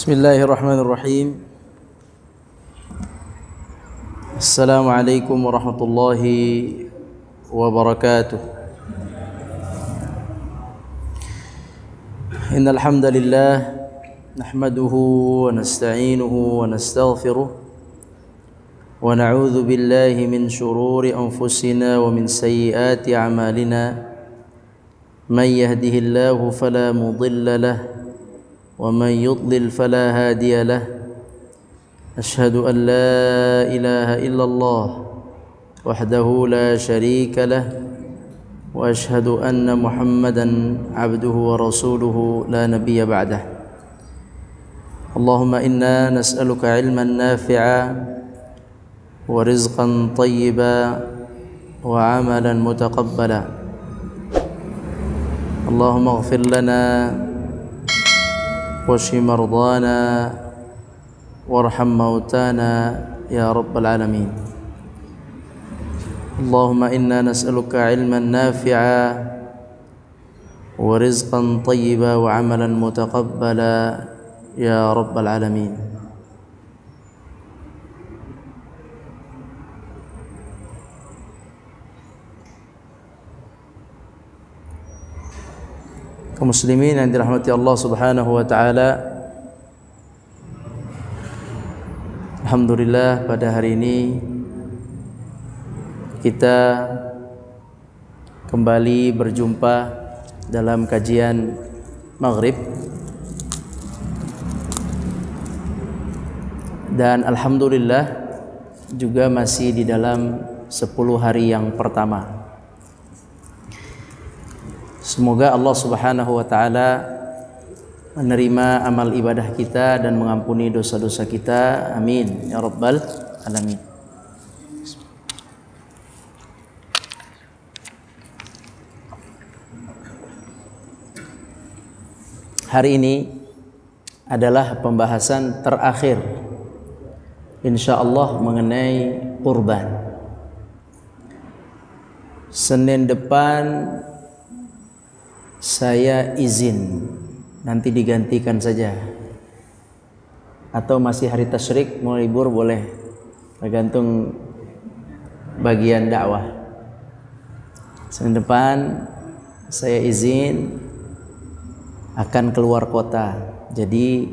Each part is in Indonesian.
Bismillahirrahmanirrahim. Assalamualaikum warahmatullahi wabarakatuh. Innal hamdalillah nahmaduhu wa nasta'inuhu wa nastaghfiruh wa na'udzu billahi min shururi anfusina wa min sayyiati a'malina. Man yahdihillahu fala mudilla lahu ومن يضلل فلا هادي له أشهد أن لا إله إلا الله وحده لا شريك له وأشهد أن محمدا عبده ورسوله لا نبي بعده اللهم إنا نسألك علما نافعا ورزقا طيبا وعملا متقبلا اللهم اغفر لنا واشف مرضانا وارحم موتانا يا رب العالمين اللهم إنا نسألك علما نافعا ورزقا طيبا وعملا متقبلا يا رب العالمين. Kaum muslimin yang dirahmati Allah Subhanahu wa taala. Alhamdulillah pada hari ini kita kembali berjumpa dalam kajian Maghrib, dan alhamdulillah juga masih di dalam 10 hari yang pertama. Semoga Allah Subhanahu wa taala menerima amal ibadah kita dan mengampuni dosa-dosa kita. Amin ya rabbal alamin. Hari ini adalah pembahasan terakhir insyaallah mengenai kurban. Senin depan saya izin, nanti digantikan saja, atau masih hari tasyrik mau libur boleh, tergantung bagian dakwah. Senin depan saya izin akan keluar kota, jadi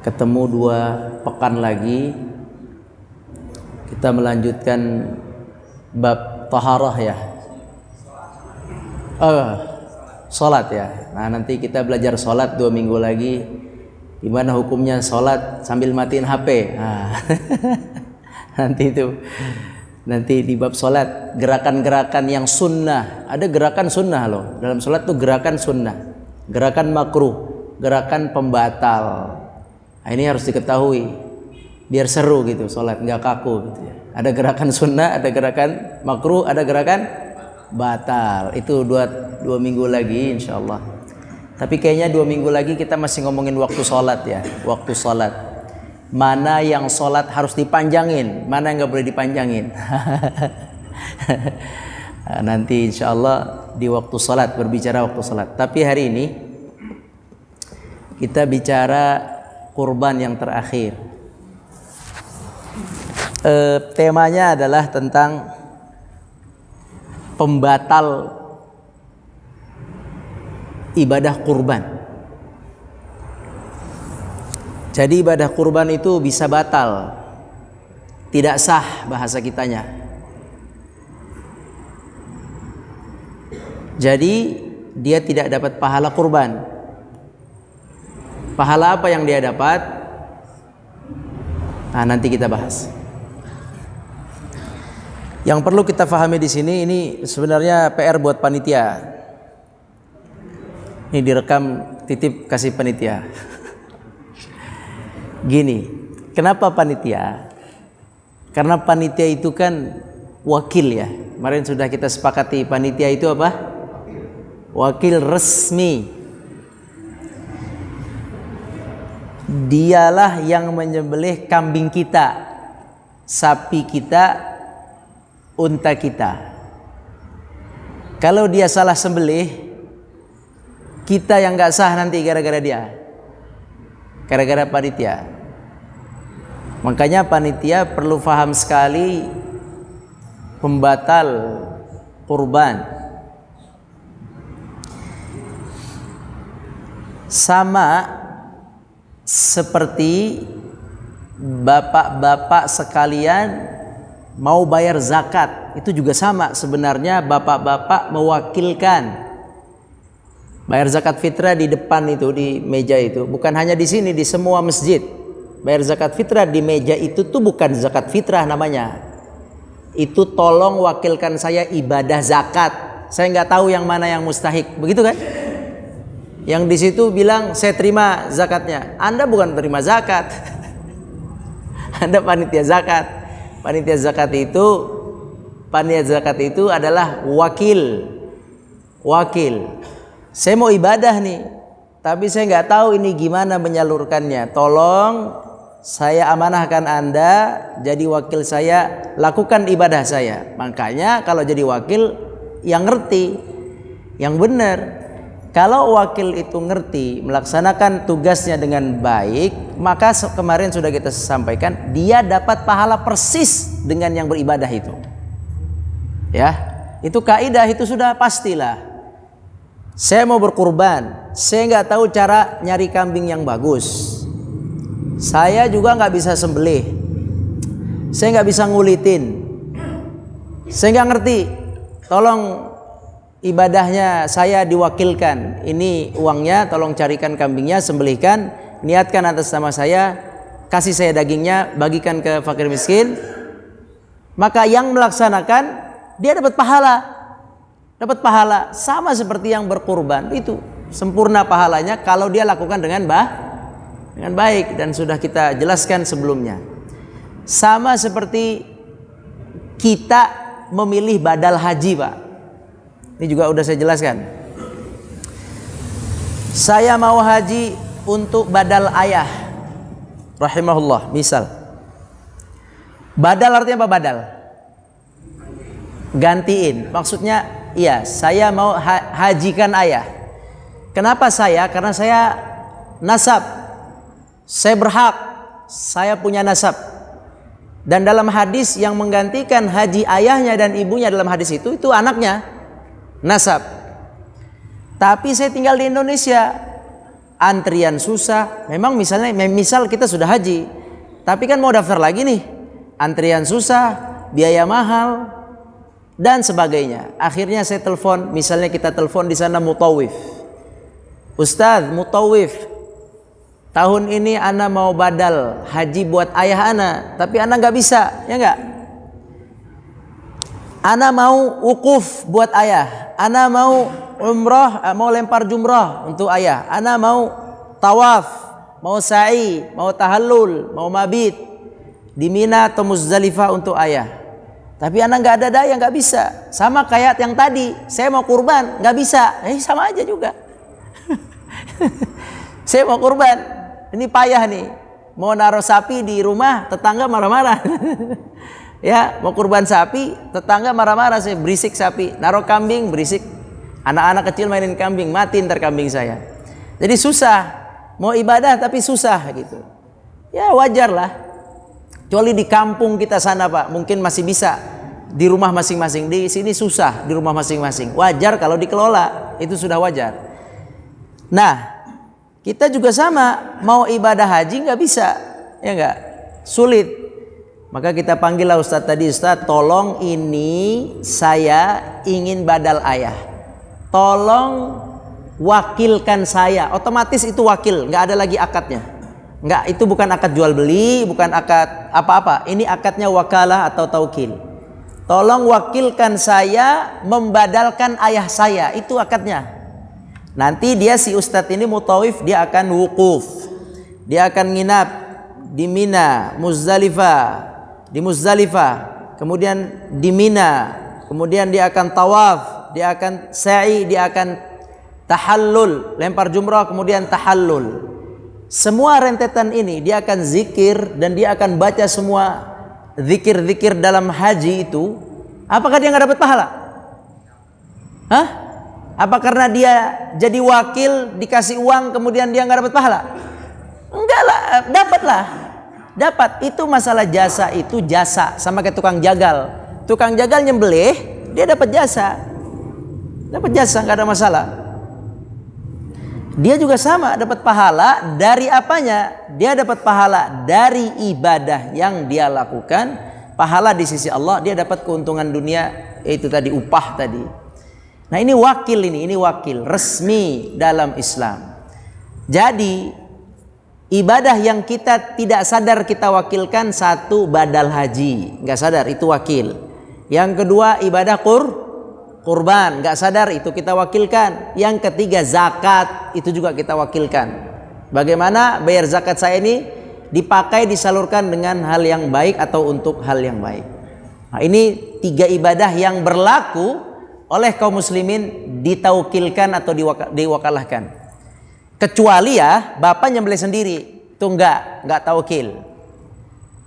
ketemu 2 pekan lagi kita melanjutkan bab taharah ya. Sholat ya. Nah nanti kita belajar sholat 2 minggu lagi. Gimana hukumnya sholat sambil matiin HP? Nah, nanti di bab sholat gerakan-gerakan yang sunnah. Ada gerakan sunnah loh. Dalam sholat tuh gerakan sunnah, gerakan makruh, gerakan pembatal. Nah, ini harus diketahui biar seru gitu sholat, nggak kaku gitu ya. Ada gerakan sunnah, ada gerakan makruh, ada gerakan batal. Itu dua minggu lagi insyaallah. Tapi kayaknya 2 minggu lagi kita masih ngomongin waktu sholat ya. Waktu sholat, mana yang sholat harus dipanjangin, mana yang nggak boleh dipanjangin. Nanti insyaallah di waktu sholat, berbicara waktu sholat. Tapi hari ini kita bicara kurban yang terakhir. Temanya adalah tentang pembatal ibadah kurban. Jadi ibadah kurban itu bisa batal, tidak sah bahasa kitanya. Jadi dia tidak dapat pahala kurban. Pahala apa yang dia dapat? Nah, nanti kita bahas. Yang perlu kita pahami di sini, ini sebenarnya PR buat panitia. Ini direkam, titip kasih panitia. Gini, kenapa panitia? Karena panitia itu kan wakil ya. Kemarin sudah kita sepakati panitia itu apa? Wakil resmi. Dialah yang menyembelih kambing kita, sapi kita, unta kita. Kalau dia salah sembelih, kita yang nggak sah nanti gara-gara dia. gara-gara panitia. Makanya panitia perlu paham sekali pembatal kurban. Sama seperti bapak-bapak sekalian mau bayar zakat, itu juga sama sebenarnya. Bapak-bapak mewakilkan bayar zakat fitrah di depan itu, di meja itu, bukan hanya di sini, di semua masjid. Bayar zakat fitrah di meja itu tuh bukan zakat fitrah namanya. Itu tolong wakilkan saya ibadah zakat. Saya nggak tahu yang mana yang mustahik, begitu kan? Yang di situ bilang saya terima zakatnya. Anda bukan terima zakat. Anda panitia zakat. Panitia zakat itu adalah wakil. Saya mau ibadah nih, tapi saya nggak tahu ini gimana menyalurkannya. Tolong saya amanahkan Anda jadi wakil saya, lakukan ibadah saya. Makanya kalau jadi wakil yang ngerti, yang benar. Kalau wakil itu ngerti, melaksanakan tugasnya dengan baik, maka kemarin sudah kita sampaikan, dia dapat pahala persis dengan yang beribadah itu. Ya, itu kaidah, itu sudah pastilah. Saya mau berkurban, saya nggak tahu cara nyari kambing yang bagus. Saya juga nggak bisa sembelih, saya nggak bisa ngulitin, saya nggak ngerti. Tolong ibadahnya saya diwakilkan. Ini uangnya, tolong carikan kambingnya, sembelihkan, niatkan atas nama saya, kasih saya dagingnya, bagikan ke fakir miskin. Maka yang melaksanakan dia dapat pahala sama seperti yang berkurban. Itu sempurna pahalanya kalau dia lakukan dengan baik, dan sudah kita jelaskan sebelumnya. Sama seperti kita memilih badal haji, Pak. Ini juga udah saya jelaskan. Saya mau haji untuk badal ayah rahimahullah, misal. Badal artinya apa badal? Gantiin. Maksudnya, iya, saya mau hajikan ayah. Kenapa saya? Karena saya nasab. Saya berhak. Saya punya nasab. Dan dalam hadis yang menggantikan haji ayahnya dan ibunya dalam hadis itu anaknya. Nasab. Tapi saya tinggal di Indonesia, antrian susah. Memang misal kita sudah haji, tapi kan mau daftar lagi nih, antrian susah, biaya mahal dan sebagainya. Akhirnya saya telepon, misalnya kita telepon di sana mutawif. Ustadz, mutawif, tahun ini ana mau badal haji buat ayah ana, tapi ana nggak bisa, ya nggak? Ana mau wukuf buat ayah, ana mau umrah, mau lempar jumrah untuk ayah, ana mau tawaf, mau sa'i, mau tahallul, mau mabit di Mina atau Muzdalifah untuk ayah. Tapi ana nggak ada daya, nggak bisa. Sama kayak yang tadi, saya mau kurban, nggak bisa. Sama aja juga. Saya mau kurban, ini payah nih. Mau naruh sapi di rumah, tetangga marah-marah. Ya, mau kurban sapi, tetangga marah-marah, saya berisik sapi. Naruh kambing, berisik. Anak-anak kecil mainin kambing, mati ntar kambing saya. Jadi susah. Mau ibadah tapi susah gitu. Ya wajar lah. Kecuali di kampung kita sana, Pak, mungkin masih bisa di rumah masing-masing. Di sini susah di rumah masing-masing. Wajar kalau dikelola, itu sudah wajar. Nah, kita juga sama, mau ibadah haji nggak bisa, ya nggak, sulit. Maka kita panggil lah Ustadz tadi, Ustadz tolong ini saya ingin badal ayah, tolong wakilkan saya. Otomatis itu wakil, nggak ada lagi akadnya. Nggak, itu bukan akad jual beli, bukan akad apa-apa. Ini akadnya wakalah atau taukil. Tolong wakilkan saya membadalkan ayah saya, itu akadnya. Nanti dia si Ustadz ini mutawif, dia akan wukuf, dia akan nginap di Mina, Muzdalifah, di Muzdalifah, kemudian di Mina, kemudian dia akan tawaf, dia akan sa'i, dia akan tahallul, lempar jumrah, kemudian tahallul. Semua rentetan ini dia akan zikir dan dia akan baca semua zikir-zikir dalam haji itu. Apakah dia nggak dapat pahala? Hah? Apa karena dia jadi wakil dikasih uang kemudian dia nggak dapat pahala? Enggak. Enggak lah, dapatlah. Dapat. Itu masalah jasa, itu jasa. Sama kayak tukang jagal. Tukang jagal nyembelih, dia dapat jasa. Dapat jasa, nggak ada masalah. Dia juga sama, dapat pahala dari apanya? Dia dapat pahala dari ibadah yang dia lakukan. Pahala di sisi Allah, dia dapat keuntungan dunia, yaitu tadi upah tadi. Nah ini wakil resmi dalam Islam. Jadi ibadah yang kita tidak sadar kita wakilkan, satu badal haji, nggak sadar itu wakil. Yang kedua ibadah kurban, nggak sadar itu kita wakilkan. Yang ketiga zakat, itu juga kita wakilkan. Bagaimana bayar zakat saya ini dipakai disalurkan dengan hal yang baik atau untuk hal yang baik. Nah, ini 3 ibadah yang berlaku oleh kaum muslimin ditaukilkan atau diwakalahkan. Kecuali ya bapak nyembelih sendiri, itu enggak taukil.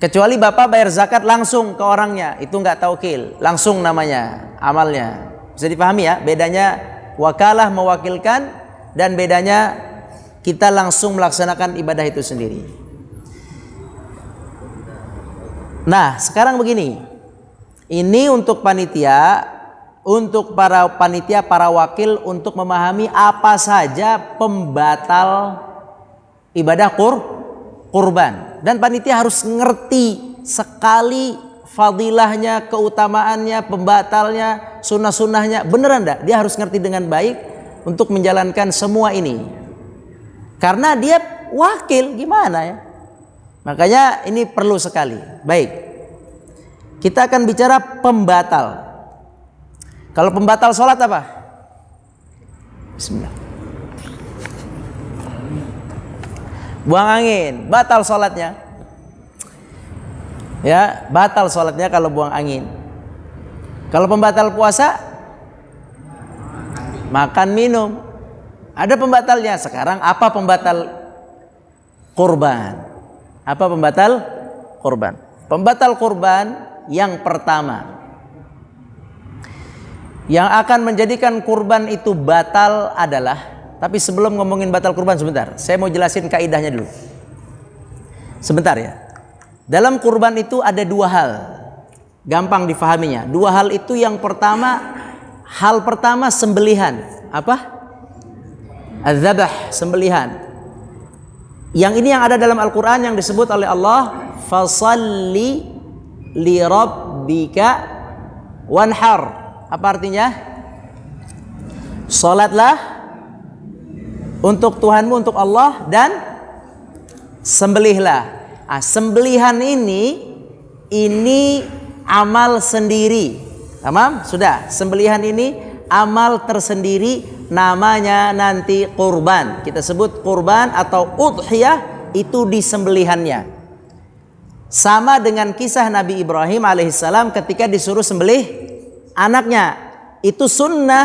Kecuali bapak bayar zakat langsung ke orangnya, itu enggak taukil, langsung namanya amalnya. Bisa dipahami ya bedanya wakalah mewakilkan dan bedanya kita langsung melaksanakan ibadah itu sendiri. Nah sekarang begini, ini untuk panitia, untuk para panitia, para wakil untuk memahami apa saja pembatal ibadah kurban. Dan panitia harus ngerti sekali fadilahnya, keutamaannya, pembatalnya, sunnah-sunnahnya. Beneran enggak? Dia harus ngerti dengan baik untuk menjalankan semua ini. Karena dia wakil, gimana ya? Makanya ini perlu sekali. Baik, kita akan bicara pembatal. Kalau pembatal sholat apa? Bismillah. Buang angin, batal sholatnya. Ya, batal sholatnya kalau buang angin. Kalau pembatal puasa, makan minum. Ada pembatalnya. Sekarang apa pembatal kurban? Apa pembatal kurban? Pembatal kurban yang pertama, yang akan menjadikan kurban itu batal adalah, tapi sebelum ngomongin batal kurban sebentar, saya mau jelasin kaidahnya dulu. Sebentar ya. Dalam kurban itu ada 2 hal, gampang difahaminya. 2 hal itu, yang pertama, hal pertama sembelihan. Apa? Az-zabah, sembelihan. Yang ini yang ada dalam Al-Quran yang disebut oleh Allah, fasalli li rabbika wanhar. Apa artinya? Salatlah untuk Tuhanmu, untuk Allah, dan sembelihlah. Sembelihan ini amal sendiri. Tamam? Sudah. Sembelihan ini amal tersendiri, namanya nanti kurban. Kita sebut kurban atau udhiyah, itu di sembelihannya. Sama dengan kisah Nabi Ibrahim alaihissalam ketika disuruh sembelih anaknya. Itu sunnahnya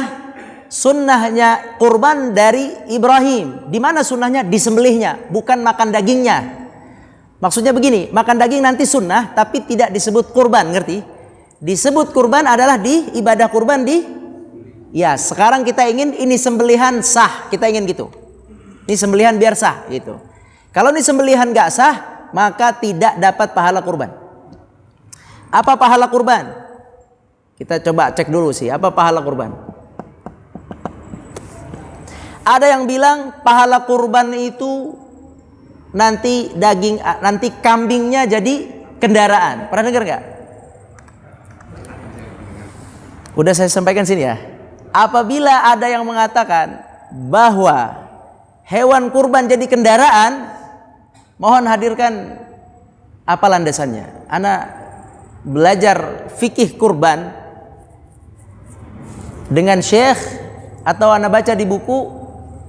kurban dari Ibrahim. Di mana sunnahnya? Disembelihnya, bukan makan dagingnya. Maksudnya begini, makan daging nanti sunnah tapi tidak disebut kurban, ngerti? Disebut kurban adalah di ibadah kurban ya, sekarang kita ingin ini sembelihan sah, kita ingin gitu. Ini sembelihan biar sah gitu. Kalau ini sembelihan gak sah, maka tidak dapat pahala kurban. Apa pahala kurban? Kita coba cek dulu sih, apa pahala kurban? Ada yang bilang pahala kurban itu nanti kambingnya jadi kendaraan. Pernah dengar nggak? Udah saya sampaikan sini ya. Apabila ada yang mengatakan bahwa hewan kurban jadi kendaraan, mohon hadirkan apa landasannya. Ana belajar fikih kurban dengan syekh atau ana baca di buku,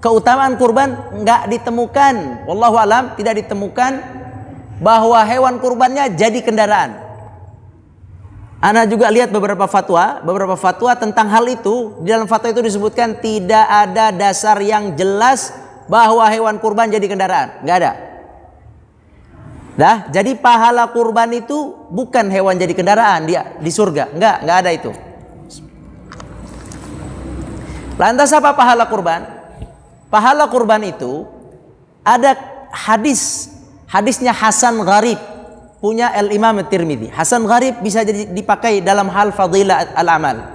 keutamaan kurban nggak ditemukan. Wallahu alam, tidak ditemukan bahwa hewan kurbannya jadi kendaraan. Ana juga lihat beberapa fatwa tentang hal itu. Di dalam fatwa itu disebutkan tidak ada dasar yang jelas bahwa hewan kurban jadi kendaraan, nggak ada. Jadi pahala kurban itu bukan hewan jadi kendaraan dia di surga, nggak ada itu. Lantas apa pahala kurban? Pahala kurban itu ada hadis Hadisnya hasan gharib, punya Al-Imam At-Tirmidzi. Hasan gharib bisa jadi dipakai dalam hal fadilah al-amal.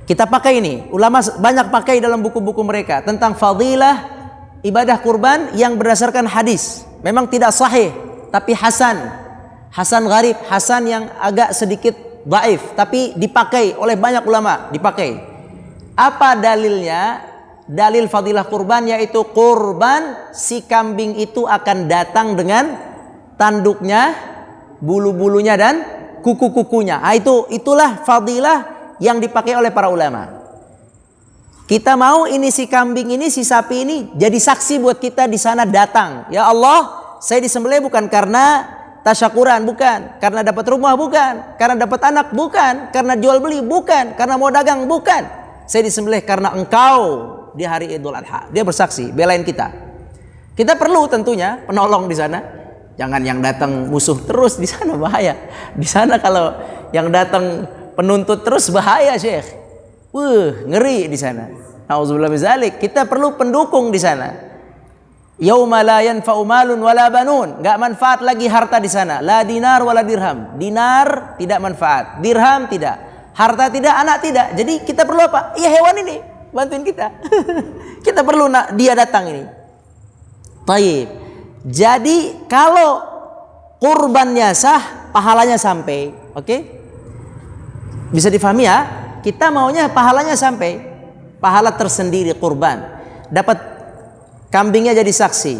Kita pakai ini, ulama banyak pakai dalam buku-buku mereka tentang fadilah ibadah kurban yang berdasarkan hadis. Memang tidak sahih, tapi hasan. Hasan gharib, hasan yang agak sedikit dhaif, tapi dipakai oleh banyak ulama, dipakai. Apa dalilnya? Dalil fadilah kurban yaitu kurban si kambing itu akan datang dengan tanduknya, bulu-bulunya dan kuku-kukunya. Itulah fadilah yang dipakai oleh para ulama. Kita mau ini si kambing ini, si sapi ini jadi saksi buat kita di sana datang. Ya Allah, saya disembelih bukan karena tasyakuran, bukan karena dapat rumah, bukan karena dapat anak, bukan karena jual beli, bukan karena mau dagang, bukan. Saya disembelih karena Engkau di hari Idul Adha. Dia bersaksi, belain kita. Kita perlu tentunya penolong di sana. Jangan yang datang musuh terus, di sana bahaya. Di sana kalau yang datang penuntut terus bahaya, Syekh. Ngeri di sana. Nauzubillah min dzalik. Kita perlu pendukung di sana. Yauma la yanfa'u malun wala banun. Enggak manfaat lagi harta di sana. La dinar wala dirham. Dinar tidak manfaat, dirham tidak, harta tidak, anak tidak. Jadi kita perlu apa? Ya hewan ini bantuin kita. Kita perlu dia datang ini. Taib. Jadi kalau kurbannya sah, pahalanya sampai. Oke? Bisa difahami ya? Kita maunya pahalanya sampai. Pahala tersendiri kurban. Dapat kambingnya jadi saksi.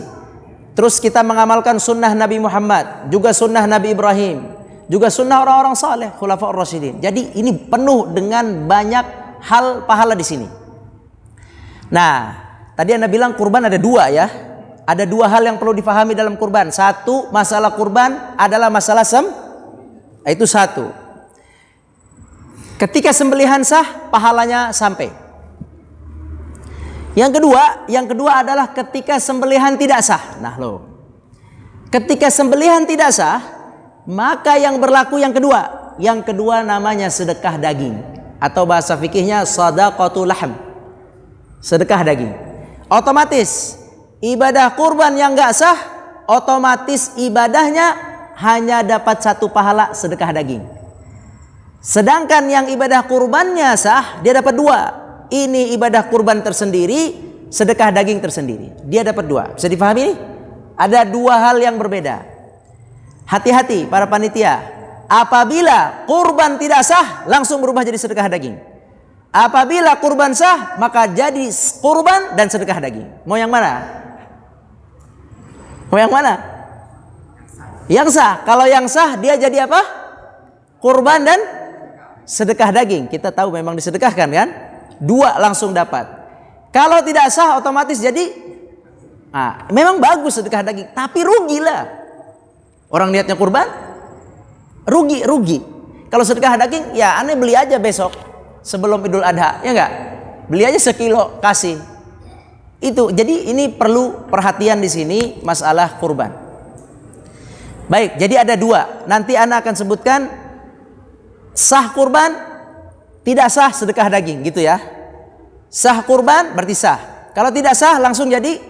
Terus kita mengamalkan sunnah Nabi Muhammad, juga sunnah Nabi Ibrahim, juga sunnah orang-orang saleh, khulafaur rasyidin. Jadi ini penuh dengan banyak hal pahala di sini. Nah, tadi Anda bilang kurban ada dua ya. Ada dua hal yang perlu difahami dalam kurban. Satu, masalah kurban adalah masalah itu satu. Ketika sembelihan sah, pahalanya sampai. Yang kedua adalah ketika sembelihan tidak sah. Nah loh, ketika sembelihan tidak sah, maka yang berlaku yang kedua. Yang kedua namanya sedekah daging, atau bahasa fikihnya shadaqatul lahm. Sedekah daging. Otomatis ibadah kurban yang enggak sah, otomatis ibadahnya hanya dapat satu pahala sedekah daging. Sedangkan yang ibadah kurbannya sah, dia dapat dua. Ini ibadah kurban tersendiri, sedekah daging tersendiri. Dia dapat dua. Bisa difahami ini? Ada dua hal yang berbeda. Hati-hati para panitia. Apabila kurban tidak sah, langsung berubah jadi sedekah daging. Apabila kurban sah, maka jadi kurban dan sedekah daging. Mau yang mana? Mau yang mana? Yang sah. Kalau yang sah, dia jadi apa? Kurban dan sedekah daging. Kita tahu memang disedekahkan kan? Dua langsung dapat. Kalau tidak sah, otomatis jadi memang bagus sedekah daging, tapi rugilah. Orang niatnya kurban, rugi. Kalau sedekah daging, ya aneh beli aja besok sebelum Idul Adha, ya enggak? Beli aja sekilo, kasih. Itu. Jadi ini perlu perhatian di sini masalah kurban. Baik, jadi ada dua. Nanti ana akan sebutkan sah kurban, tidak sah sedekah daging, gitu ya. Sah kurban berarti sah. Kalau tidak sah langsung jadi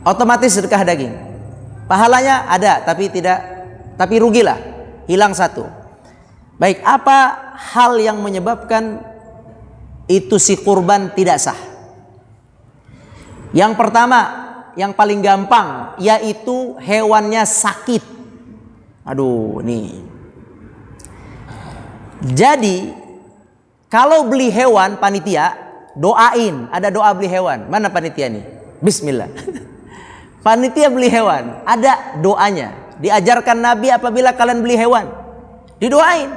otomatis sedekah daging. Pahalanya ada, tapi rugilah, hilang satu. Baik, apa hal yang menyebabkan itu si kurban tidak sah? Yang pertama, yang paling gampang, yaitu hewannya sakit. Aduh, nih. Jadi, kalau beli hewan panitia, doain. Ada doa beli hewan. Mana panitia nih? Bismillah. Panitia beli hewan, ada doanya. Diajarkan Nabi apabila kalian beli hewan, didoain.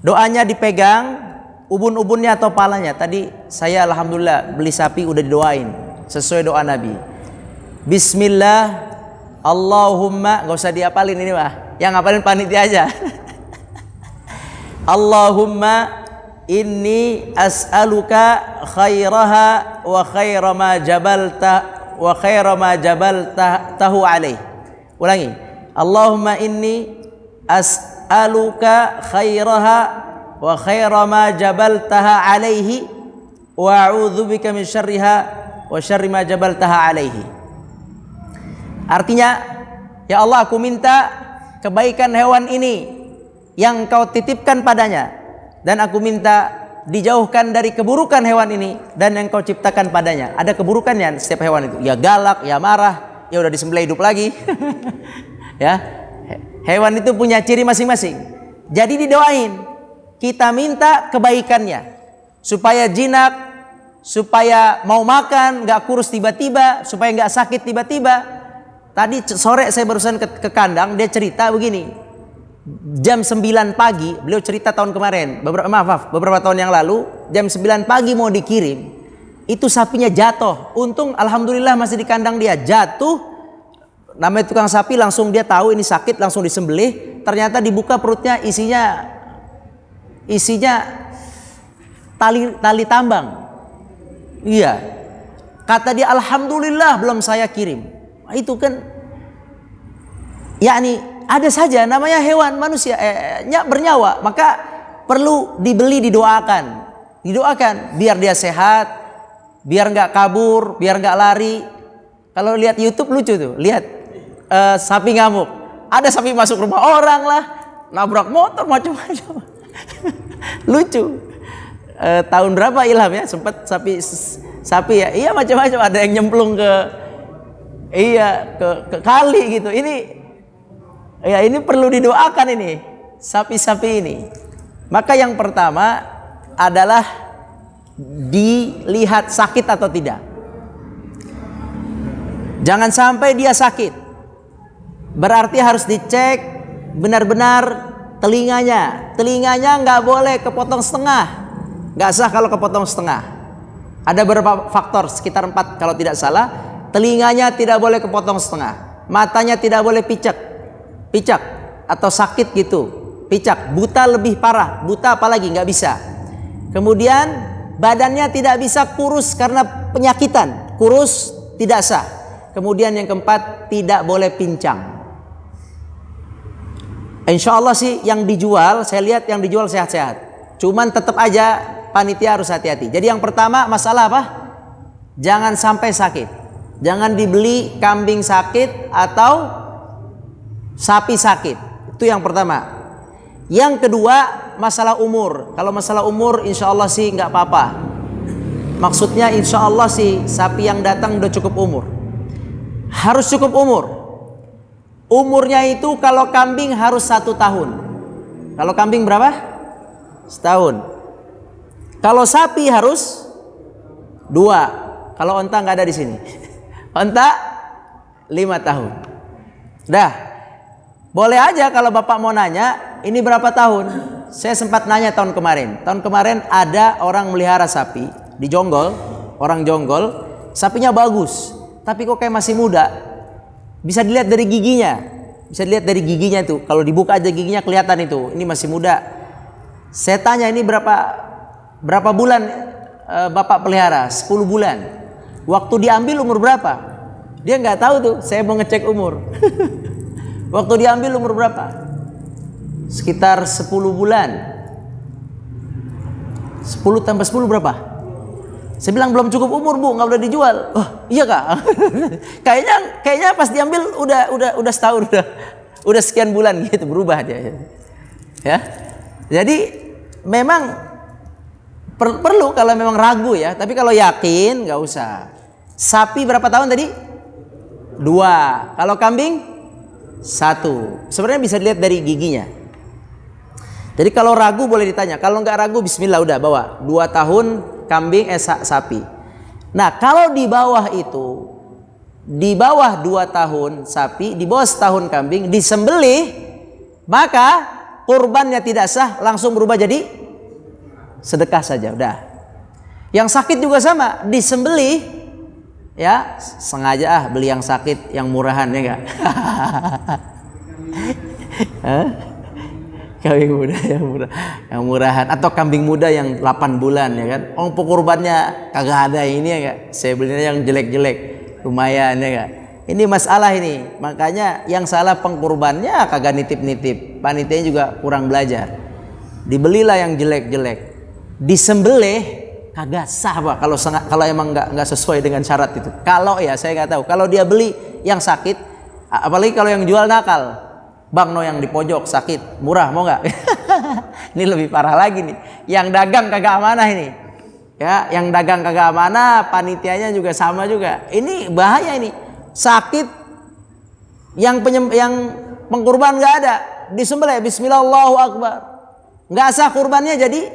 Doanya dipegang, ubun-ubunnya atau palanya. Tadi saya alhamdulillah beli sapi udah didoain sesuai doa Nabi. Bismillah, Allahumma, gak usah diapalin ini mah, yang ngapalin panitia aja. Allahumma inni as'aluka khairaha wa khaira ma jabaltahu alaih. Ulangi. Allahumma inni as'aluka khairaha wa khaira ma jabaltaha alaihi wa a'udzubika min syarriha wa syarri ma jabaltaha alaihi. Artinya, ya Allah, aku minta kebaikan hewan ini yang kau titipkan padanya, dan aku minta dijauhkan dari keburukan hewan ini dan yang kau ciptakan padanya. Ada keburukannya setiap hewan itu, ya galak, ya marah, ya udah disembelih hidup lagi. Ya, hewan itu punya ciri masing-masing. Jadi didoain, kita minta kebaikannya supaya jinak, supaya mau makan nggak kurus tiba-tiba, supaya nggak sakit tiba-tiba. Tadi sore saya barusan ke kandang, dia cerita begini. Jam 9 pagi, beliau cerita tahun kemarin, beberapa tahun yang lalu, jam 9 pagi mau dikirim, itu sapinya jatuh. Untung alhamdulillah masih di kandang dia. Jatuh, namanya tukang sapi, langsung dia tahu ini sakit, langsung disembelih. Ternyata dibuka perutnya, isinya tali tambang. Iya. Kata dia, alhamdulillah belum saya kirim. Itu kan, yakni ada saja namanya hewan manusia bernyawa, maka perlu dibeli, didoakan biar dia sehat, biar nggak kabur, biar nggak lari. Kalau lihat YouTube lucu tuh, lihat sapi ngamuk, ada sapi masuk rumah orang lah, nabrak motor macam-macam. Lucu. Tahun berapa Ilham ya sempat sapi ya, iya macam-macam, ada yang nyemplung ke kali gitu. Ini perlu didoakan ini sapi-sapi ini. Maka yang pertama adalah dilihat sakit atau tidak. Jangan sampai dia sakit. Berarti harus dicek benar-benar telinganya. Telinganya nggak boleh kepotong setengah. Nggak sah kalau kepotong setengah. Ada beberapa faktor, sekitar 4 kalau tidak salah. Telinganya tidak boleh kepotong setengah, matanya tidak boleh picak atau sakit gitu, picak, buta lebih parah, buta apalagi nggak bisa. Kemudian badannya tidak bisa kurus karena penyakitan, kurus tidak sah. Kemudian yang keempat, tidak boleh pincang. Insya Allah sih yang dijual, saya lihat yang dijual sehat-sehat. Cuman tetap aja panitia harus hati-hati. Jadi yang pertama masalah apa? Jangan sampai sakit. Jangan dibeli kambing sakit atau sapi sakit. Itu yang pertama. Yang kedua, masalah umur. Kalau masalah umur, insya Allah sih nggak apa-apa. Maksudnya insya Allah sih sapi yang datang udah cukup umur. Harus cukup umur. Umurnya itu kalau kambing harus 1 tahun. Kalau kambing berapa? Setahun. Kalau sapi harus 2. Kalau onta nggak ada di sini. Onta 5 tahun. Dah. Boleh aja kalau Bapak mau nanya, ini berapa tahun? Saya sempat nanya tahun kemarin. Tahun kemarin ada orang melihara sapi di Jonggol, orang Jonggol, sapinya bagus, tapi kok kayak masih muda. Bisa dilihat dari giginya. Bisa dilihat dari giginya itu. Kalau dibuka aja giginya kelihatan itu. Ini masih muda. Saya tanya, ini berapa bulan Bapak pelihara? 10 bulan. Waktu diambil umur berapa? Dia nggak tahu tuh. Saya mau ngecek umur. Waktu diambil umur berapa? Sekitar 10 bulan. 10 tambah 10 berapa? Saya bilang belum cukup umur Bu, nggak boleh dijual. Oh iya Kak. kayaknya pas diambil udah setahun, udah sekian bulan gitu, berubah dia. Ya. Jadi memang perlu kalau memang ragu ya, tapi kalau yakin nggak usah. Sapi berapa tahun tadi? 2. Kalau kambing 1. Sebenarnya bisa dilihat dari giginya. Jadi kalau ragu boleh ditanya. Kalau nggak ragu, bismillah udah bawa. 2 tahun kambing sapi. Nah kalau di bawah itu, di bawah 2 tahun sapi, di bawah setahun kambing, disembelih, maka kurbannya tidak sah, langsung berubah jadi sedekah saja. Udah. Yang sakit juga sama, disembelih. Ya sengaja beli yang sakit, yang murahan ya enggak? Kambing muda yang murahan, atau kambing muda yang 8 bulan ya kan? Kurbannya kagak ada ini ya enggak? Saya belinya yang jelek-jelek, lumayan ya enggak? Ini masalah ini, makanya yang salah pengkurbannya kagak nitip-nitip, panitianya juga kurang belajar. Dibelilah yang jelek-jelek, disembelih kagak sah Pak, kalau emang nggak sesuai dengan syarat itu. Kalau ya saya nggak tahu. Kalau dia beli yang sakit, Apalagi kalau yang jual nakal. Bang, no yang di pojok sakit, murah mau nggak? Ini lebih parah lagi nih. Yang dagang kagak amanah ini. Ya, yang dagang kagak amanah, panitianya juga sama juga. Ini bahaya ini. Sakit yang pengkurban nggak ada, disembelih bismillah Allahu akbar. Nggak sah kurbannya jadi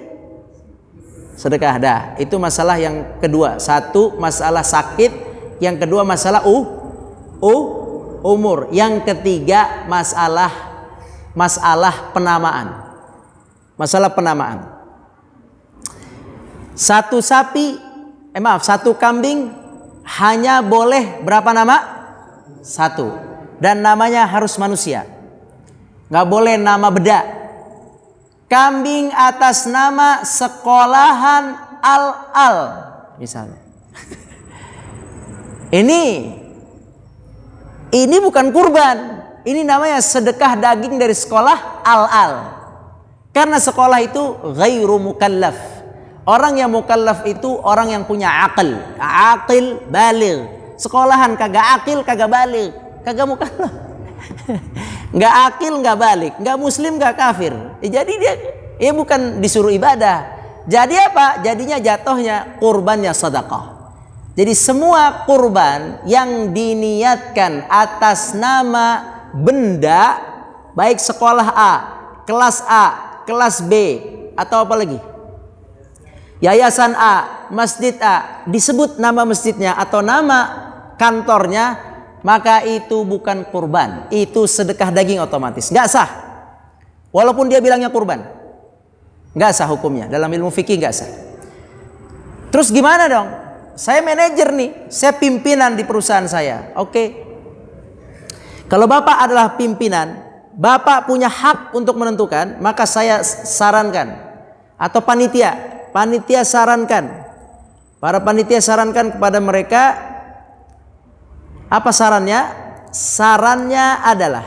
sedekah dah. Itu masalah yang kedua. Satu masalah sakit, yang kedua masalah umur, yang ketiga masalah penamaan. Masalah penamaan. Satu kambing hanya boleh berapa nama? Satu. Dan namanya harus manusia. Nggak boleh nama beda. Kambing atas nama sekolahan al-al misalnya. Ini bukan kurban. Ini namanya sedekah daging dari sekolah al-al. Karena sekolah itu ghairu mukallaf. Orang yang mukallaf itu orang yang punya aqil baligh. Sekolahan kagak aqil, kagak baligh, kagak mukallaf. Nggak akil, nggak balik, nggak muslim, nggak kafir. Jadi dia bukan disuruh ibadah. Jadi apa? Jadinya jatuhnya kurbannya sedekah. Jadi semua kurban yang diniatkan atas nama benda, baik sekolah A, kelas B, atau apa lagi? Yayasan A, masjid A, disebut nama masjidnya atau nama kantornya, maka itu bukan kurban, itu sedekah daging otomatis, nggak sah. Walaupun dia bilangnya kurban, nggak sah hukumnya. Dalam ilmu fikih nggak sah. Terus gimana dong? Saya manajer nih, saya pimpinan di perusahaan saya. Oke. Kalau Bapak adalah pimpinan, Bapak punya hak untuk menentukan, maka saya sarankan, atau panitia sarankan, para panitia sarankan kepada mereka. Apa sarannya? Sarannya adalah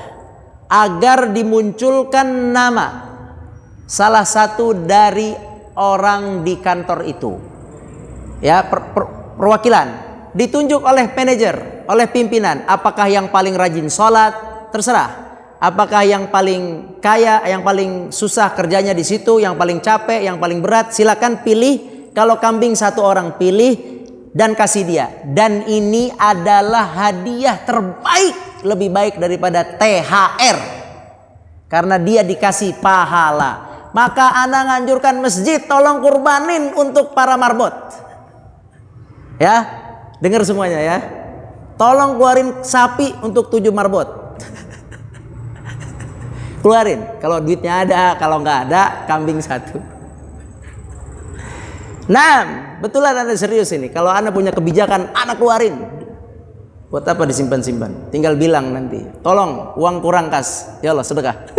agar dimunculkan nama salah satu dari orang di kantor itu. Ya, perwakilan ditunjuk oleh manajer, oleh pimpinan. Apakah yang paling rajin sholat? Terserah. Apakah yang paling kaya, yang paling susah kerjanya di situ, yang paling capek, yang paling berat? Silakan pilih. Kalau kambing satu orang, pilih dan kasih dia. Dan ini adalah hadiah terbaik, lebih baik daripada THR, karena dia dikasih pahala. Maka ana nganjurkan masjid tolong kurbanin untuk para marbot. Ya, dengar semuanya ya. Tolong keluarin sapi untuk 7 marbot. Keluarin, kalau duitnya ada, kalau nggak ada kambing 1. Nah, betulan Anda serius ini. Kalau Anda punya kebijakan, Anda keluarin. Buat apa disimpan-simpan? Tinggal bilang nanti, tolong uang kurang kas, ya Allah sedekah.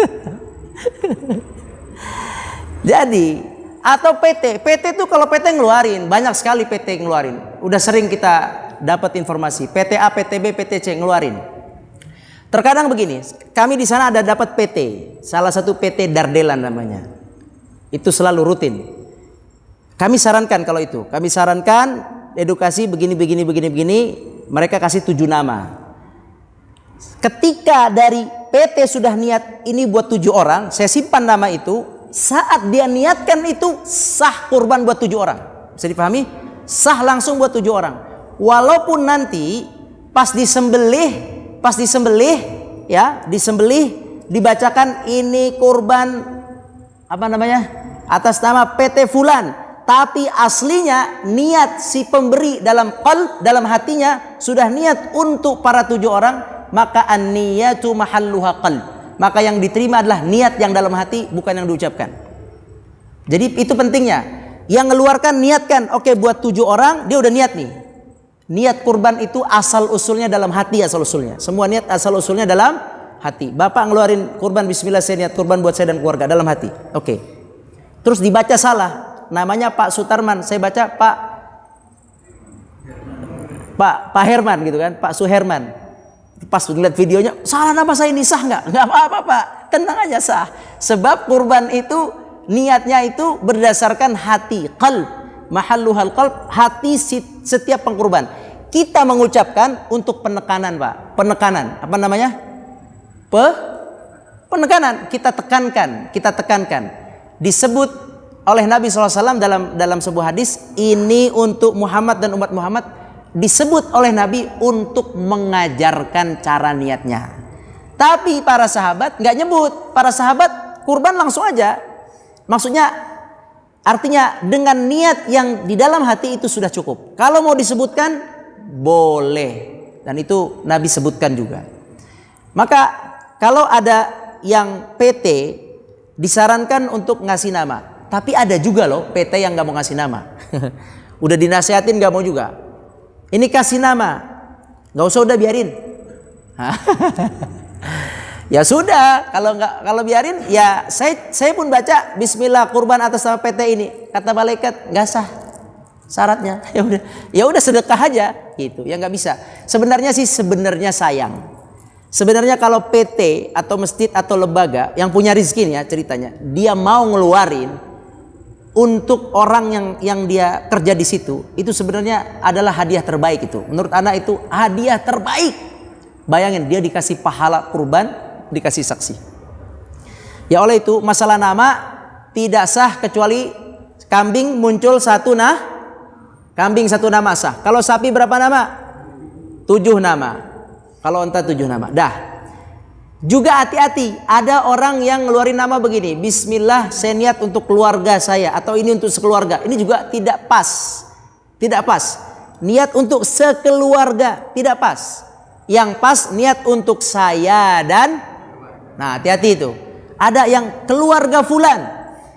Jadi, atau PT itu kalau PT ngeluarin, banyak sekali PT ngeluarin. Udah sering kita dapat informasi, PT A, PT B, PT C ngeluarin. Terkadang begini, kami di sana ada dapat PT, salah satu PT Dardelan namanya. Itu selalu rutin. Kami sarankan kalau itu, kami sarankan edukasi begini, mereka kasih 7 nama. Ketika dari PT sudah niat ini buat 7 orang, saya simpan nama itu. Saat dia niatkan itu sah kurban buat 7 orang. Bisa dipahami? Sah langsung buat 7 orang. Walaupun nanti pas disembelih ya, dibacakan ini kurban apa namanya? Atas nama PT Fulan. Tapi aslinya niat si pemberi dalam hatinya sudah niat untuk para 7 orang, maka an-niyatu mahalluha qalb. Maka yang diterima adalah niat yang dalam hati, bukan yang diucapkan. Jadi itu pentingnya. Yang ngeluarkan niatkan, oke buat 7 orang, dia udah niat nih. Niat kurban itu asal usulnya dalam hati, asal usulnya. Semua niat asal usulnya dalam hati. Bapak ngeluarin kurban, bismillah saya niat kurban buat saya dan keluarga, dalam hati. Oke. Terus dibaca salah. Namanya Pak Sutarman, saya baca Pak Herman gitu kan, Pak Suherman. Pas ngeliat videonya, salah nama saya ini sah nggak? Nggak apa-apa Pak, tenang aja sah. Sebab kurban itu niatnya itu berdasarkan hati, qalb, mahalluhal qalb, hati setiap pengkurban. Kita mengucapkan untuk penekanan, Pak. Penekanan. Apa namanya? Penekanan. Kita tekankan. Disebut oleh Nabi SAW dalam sebuah hadis, ini untuk Muhammad dan umat Muhammad. Disebut oleh Nabi untuk mengajarkan cara niatnya. Tapi para sahabat nggak nyebut. Para sahabat kurban langsung aja. Maksudnya, artinya dengan niat yang di dalam hati itu sudah cukup. Kalau mau disebutkan, boleh. Dan itu Nabi sebutkan juga. Maka kalau ada yang PT, disarankan untuk ngasih nama. Tapi ada juga loh PT yang nggak mau ngasih nama. Udah dinasihatin nggak mau juga. Ini kasih nama, nggak usah, udah biarin. Ya sudah, kalau biarin, ya saya pun baca Bismillah kurban atas nama PT ini, kata malaikat nggak sah syaratnya. Ya udah sedekah aja gitu. Ya nggak bisa. Sebenarnya sayang. Sebenarnya kalau PT atau masjid atau lembaga yang punya rezeki nih ya ceritanya, dia mau ngeluarin untuk orang yang dia kerja di situ, itu sebenarnya adalah hadiah terbaik itu. Menurut anak itu hadiah terbaik. Bayangin dia dikasih pahala kurban, dikasih saksi. Ya oleh itu masalah nama tidak sah kecuali kambing muncul kambing satu nama sah. Kalau sapi berapa nama? 7 nama. Kalau unta 7 nama. Dah. Juga hati-hati, ada orang yang ngeluarin nama begini, Bismillah saya niat untuk keluarga saya, atau ini untuk sekeluarga. Ini juga tidak pas. Tidak pas. Niat untuk sekeluarga, tidak pas. Yang pas niat untuk saya dan, nah hati-hati itu. Ada yang keluarga fulan,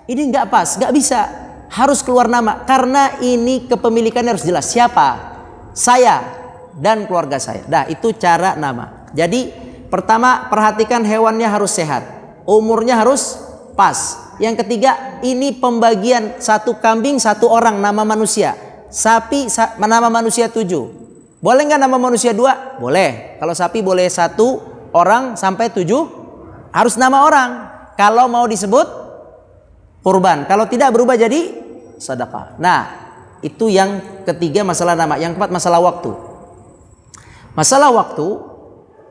ini nggak pas, nggak bisa. Harus keluar nama, karena ini kepemilikannya harus jelas. Siapa? Saya dan keluarga saya. Nah itu cara nama. Jadi pertama, perhatikan hewannya harus sehat, umurnya harus pas. Yang ketiga, ini pembagian satu kambing 1 orang nama manusia, sapi nama manusia 7. Boleh nggak nama manusia 2? Boleh. Kalau sapi boleh 1 orang sampai 7, harus nama orang. Kalau mau disebut kurban, kalau tidak berubah jadi sedekah. Nah, itu yang ketiga masalah nama. Yang keempat masalah waktu. Masalah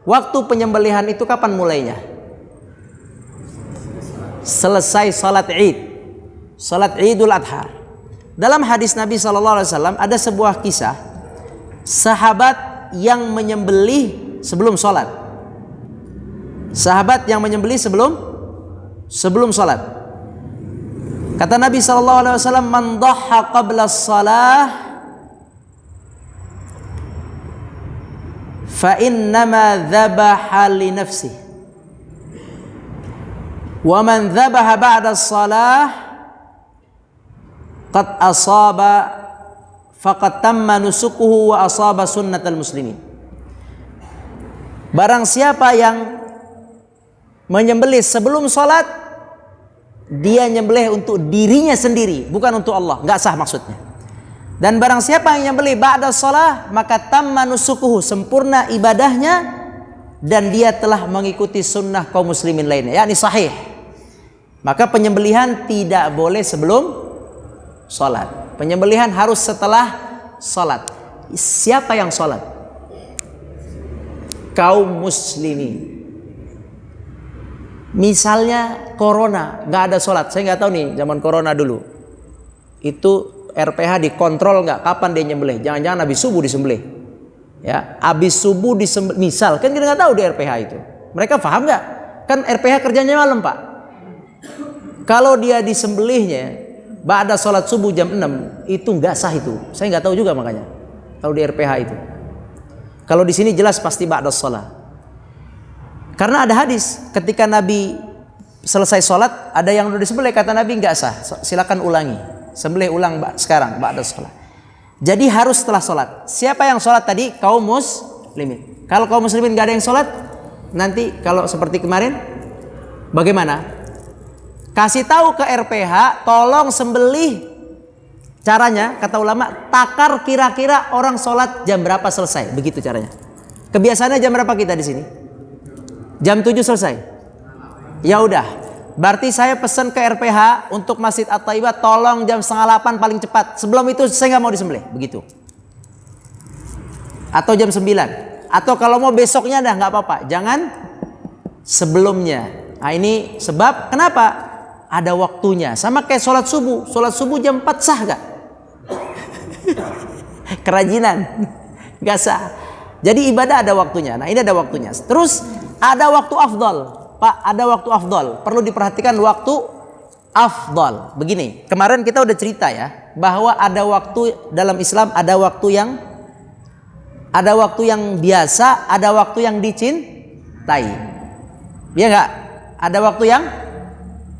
waktu penyembelihan itu kapan mulainya? Selesai salat Id, salat Idul Adha. Dalam hadis Nabi SAW ada sebuah kisah sahabat yang menyembelih sebelum salat. Sahabat yang menyembelih sebelum salat. Kata Nabi SAW, man dhahha qabla salah fa innama dhabaha li nafsihi wa man dhabaha ba'da shalah qad asaba faqad tamma nusukuhu wa asaba sunnatal muslimin. Barang siapa yang menyembelih sebelum salat, dia nyembelih untuk dirinya sendiri, bukan untuk Allah, enggak sah maksudnya. Dan barang siapa yang nyembelih ba'da shalah, maka tamma nusukuhu, sempurna ibadahnya, dan dia telah mengikuti sunnah kaum muslimin lainnya, yakni sahih. Maka penyembelihan tidak boleh sebelum salat. Penyembelihan harus setelah salat. Siapa yang salat? Kaum muslimin. Misalnya corona, nggak ada salat. Saya nggak tahu nih zaman corona dulu. Itu RPH dikontrol nggak kapan dia nyembelih. Jangan-jangan habis subuh disembelih. Ya, habis subuh disembelih. Misal, kan kita nggak tahu di RPH itu. Mereka paham nggak? Kan RPH kerjanya malam, Pak. Kalau dia disembelihnya ba'da sholat subuh jam 6, itu nggak sah itu. Saya nggak tahu juga makanya. Kalau di RPH itu. Kalau di sini jelas pasti ba'da sholat. Karena ada hadis ketika Nabi selesai sholat, ada yang udah disembelih, kata Nabi nggak sah. Silakan ulangi. Sembelih ulang sekarang ba'da sholat. Jadi harus setelah sholat. Siapa yang sholat tadi? Kaum muslimin. Kalau kaum muslimin gak ada yang sholat, nanti kalau seperti kemarin, bagaimana? Kasih tahu ke RPH, tolong sembelih. Caranya, kata ulama, takar kira-kira orang sholat jam berapa selesai. Begitu caranya. Kebiasaannya jam berapa kita di sini? Jam 7 selesai. Ya udah. Berarti saya pesan ke RPH untuk Masjid At-Taibah, tolong jam 7:30 paling cepat. Sebelum itu saya nggak mau disembelih. Begitu. atau jam 9. Atau kalau mau besoknya dah nggak apa-apa, jangan sebelumnya. Nah ini sebab kenapa? Ada waktunya. Sama kayak sholat subuh. Sholat subuh jam 4 sah gak? Kerajinan gak sah. Jadi ibadah ada waktunya. Nah ini ada waktunya. Terus ada waktu afdal, Pak, ada waktu afdal. Perlu diperhatikan waktu afdal. Begini, kemarin kita udah cerita ya, bahwa ada waktu dalam Islam, ada waktu yang biasa, ada waktu yang dicintai. Iya enggak? Ada waktu yang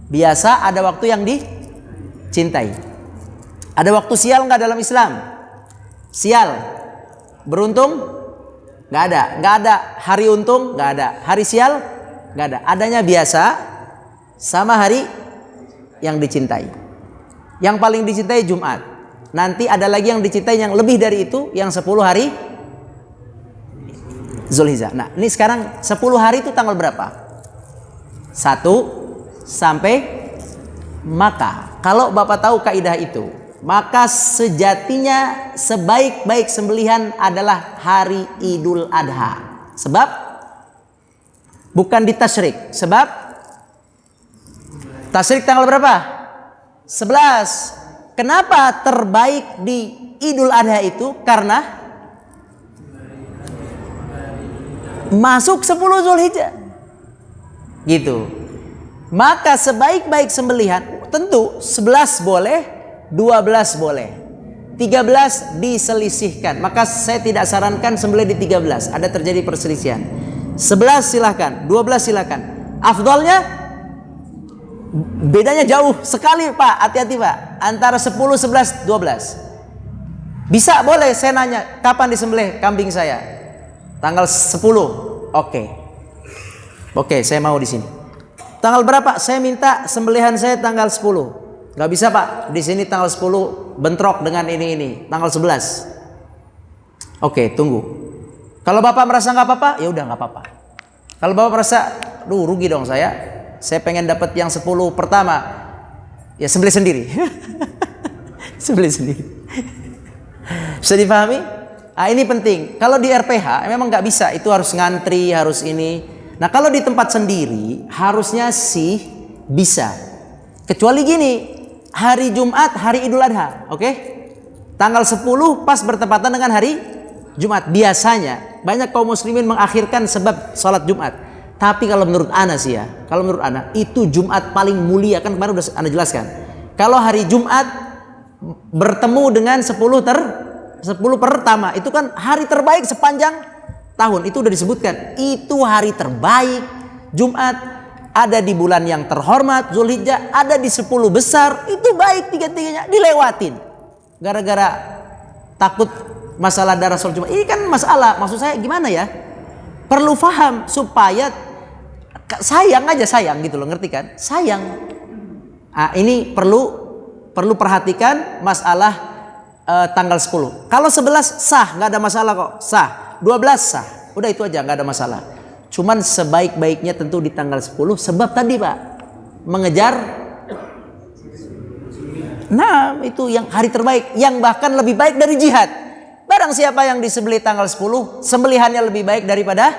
biasa, ada waktu yang dicintai. Ada waktu sial enggak dalam Islam? Sial, beruntung nggak ada. Hari untung nggak ada. Hari sial nggak ada. Adanya biasa sama hari yang dicintai. Yang paling dicintai Jumat. Nanti ada lagi yang dicintai yang lebih dari itu, yang 10 hari Zulhijjah. Nah ini sekarang 10 hari itu tanggal berapa? 1 sampai, maka kalau Bapak tahu kaidah itu, maka sejatinya sebaik-baik sembelihan adalah hari Idul Adha. Sebab bukan di tasyrik. Sebab tasyrik tanggal berapa? 11. Kenapa terbaik di Idul Adha itu? Karena masuk 10 Zulhijjah. Gitu. Maka sebaik-baik sembelihan, tentu 11 boleh, 12 boleh, 13 diselisihkan. Maka saya tidak sarankan sembelih di 13, ada terjadi perselisihan. 11 silahkan, 12 silahkan. Afdalnya bedanya jauh sekali Pak, hati-hati Pak, antara 10, 11, 12. Bisa boleh, saya nanya, kapan disembelih kambing saya? Tanggal 10. Oke, saya mau di sini. Tanggal berapa? Saya minta sembelihan saya tanggal 10. Gak bisa Pak, di sini tanggal 10 bentrok dengan ini. Tanggal 11. Oke, tunggu. Kalau Bapak merasa nggak apa-apa, ya udah nggak apa-apa. Kalau Bapak merasa, rugi dong saya pengen dapat yang 10 pertama, ya sembelih sendiri. Sembelih sendiri. Bisa dipahami? Ah ini penting. Kalau di RPH memang nggak bisa, itu harus ngantri, harus ini. Nah kalau di tempat sendiri harusnya sih bisa. Kecuali gini, hari Jumat, hari Idul Adha, oke? Tanggal 10 pas bertepatan dengan hari Jumat. Biasanya banyak kaum muslimin mengakhirkan sebab sholat Jumat. Tapi kalau menurut ana sih ya, kalau menurut ana itu Jumat paling mulia, kan kemarin udah ana jelaskan. Kalau hari Jumat bertemu dengan 10 pertama, itu kan hari terbaik sepanjang tahun. Itu udah disebutkan, itu hari terbaik Jumat. Ada di bulan yang terhormat Zulhijjah, ada di 10 besar. Itu baik tiga-tiganya, dilewatin gara-gara takut masalah darah sholat Jumat. Ini kan masalah, maksud saya gimana ya, perlu paham supaya sayang gitu loh, ngerti kan? Sayang. Nah, ini perlu perhatikan masalah tanggal 10. Kalau 11 sah, nggak ada masalah kok, sah. 12 sah, udah itu aja, nggak ada masalah. Cuman sebaik-baiknya tentu di tanggal 10, sebab tadi Pak mengejar, nah itu yang hari terbaik, yang bahkan lebih baik dari jihad. Barang siapa yang disembelih tanggal 10, sembelihannya lebih baik daripada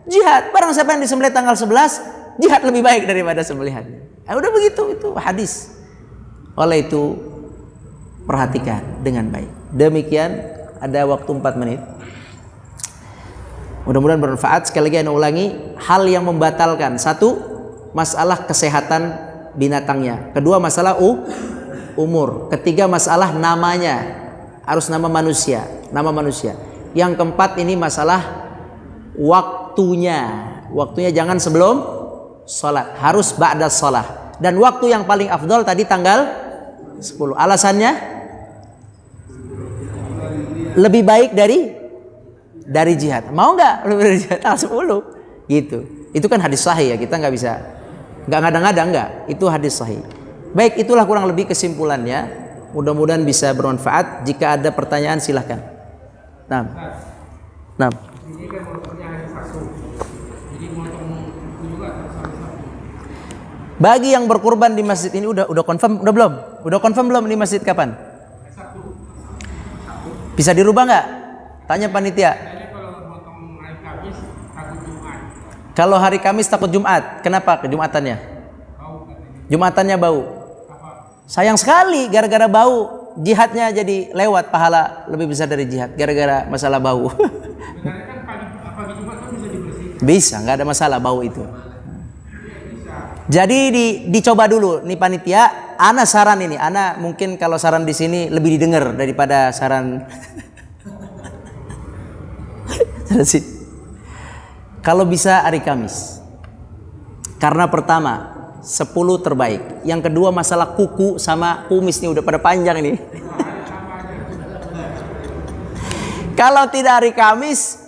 jihad. Barang siapa yang disembelih tanggal 11, jihad lebih baik daripada sembelihannya. Udah begitu, itu hadis. Oleh itu perhatikan dengan baik. Demikian, ada waktu 4 menit. Mudah-mudahan bermanfaat. Sekali lagi saya ulangi, hal yang membatalkan: 1, masalah kesehatan binatangnya. 2, masalah umur. 3, masalah namanya, harus nama manusia. Yang 4 ini masalah waktunya. Waktunya jangan sebelum sholat, harus ba'da sholat. Dan waktu yang paling afdol tadi tanggal 10. Alasannya lebih baik dari jihad. Mau nggak lebih dari jihad? Tanggal 10 gitu. Itu kan hadis sahih ya, kita nggak bisa nggak ngada-ngada, nggak. Itu hadis sahih. Baik, itulah kurang lebih kesimpulannya. Mudah-mudahan bisa bermanfaat. Jika ada pertanyaan silahkan. Nah. Ini kan motornya hanya satu. Jadi motong juga satu. Bagi yang berkurban di masjid ini udah confirm, udah belum? Udah confirm belum di masjid kapan? Satu. Bisa dirubah nggak Tanya panitia. Saya kalau motong hari Kamis takut Jumat. Kalau hari Kamis takut Jumat. Kenapa kejumatannya? Bau katanya. Jumatannya bau. Apa? Sayang sekali gara-gara bau. Jihadnya jadi lewat, pahala lebih besar dari jihad gara-gara masalah bau. Sebenarnya kan pagi Jumat kan bisa dibersihkan. Bisa, nggak ada masalah bau itu. Jadi dicoba dulu nih panitia. Ana saran ini, Ana mungkin kalau saran di sini lebih didengar daripada saran. Kalau bisa hari Kamis. Karena pertama 10 terbaik. Yang kedua masalah kuku sama kumis nih udah pada panjang ini. Kalau tidak hari Kamis,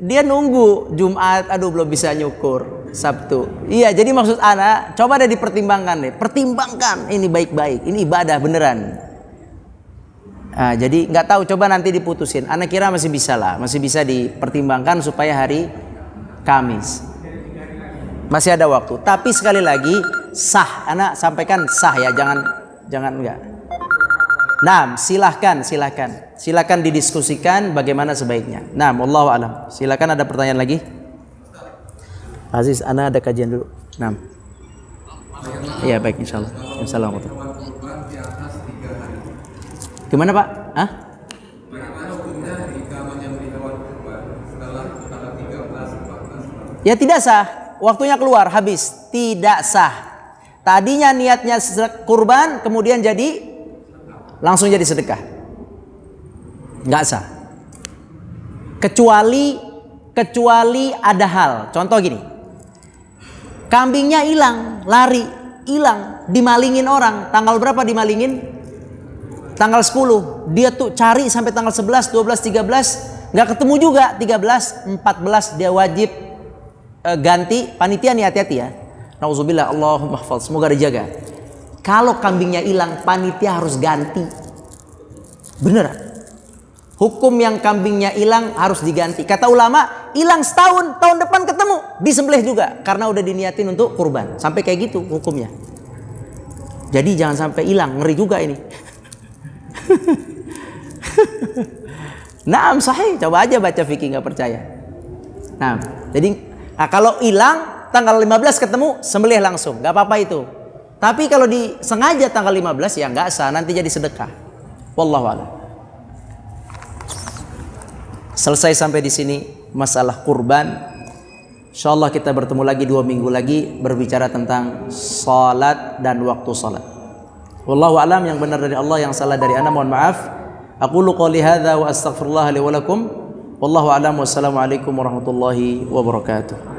dia nunggu Jumat, aduh belum bisa nyukur, Sabtu. Iya, jadi maksud Ana, coba deh dipertimbangkan deh. Pertimbangkan ini baik-baik, ini ibadah beneran. Nah, jadi nggak tahu, coba nanti diputusin. Ana kira masih bisa lah, masih bisa dipertimbangkan supaya hari Kamis. Masih ada waktu. Tapi sekali lagi sah, Ana sampaikan sah ya, jangan enggak. Nah, silakan didiskusikan bagaimana sebaiknya. Nah, wallahu alam. Silakan, ada pertanyaan lagi? Aziz, Ana ada kajian dulu. Nah. Iya, baik, insyaallah. Assalamualaikum. Gimana, Pak? Hah? Ya tidak sah. Waktunya keluar, habis. Tidak sah. Tadinya niatnya kurban, kemudian langsung jadi sedekah. Nggak sah. Kecuali ada hal. Contoh gini. Kambingnya hilang, lari, hilang, dimalingin orang. Tanggal berapa dimalingin? Tanggal 10. Dia tuh cari sampai tanggal 11, 12, 13, nggak ketemu juga. 13, 14 dia wajib ganti. Panitia nih hati-hati ya. Nauzubillah, Allahumma hafal, semoga dijaga. Kalau kambingnya hilang, panitia harus ganti. Beneran. Hukum yang kambingnya hilang harus diganti. Kata ulama, hilang setahun, tahun depan ketemu, disembelih juga karena udah diniatin untuk kurban. Sampai kayak gitu hukumnya. Jadi jangan sampai hilang, ngeri juga ini. Naam, sahih. Coba aja baca fikih, nggak percaya. Nah, jadi kalau hilang tanggal 15 ketemu, sembelih langsung, nggak apa-apa itu. Tapi kalau disengaja tanggal 15 ya nggak sah, nanti jadi sedekah. Wallahu a'lam. Selesai sampai di sini masalah kurban. Insyaallah kita bertemu lagi 2 minggu lagi berbicara tentang salat dan waktu salat. Wallahu a'lam, yang benar dari Allah, yang salah dari ana mohon maaf. Aqulu qouli hadza wa astaghfirullah li wa lakum. Wallahu a'lam. Wassalamualaikum warahmatullahi wabarakatuh.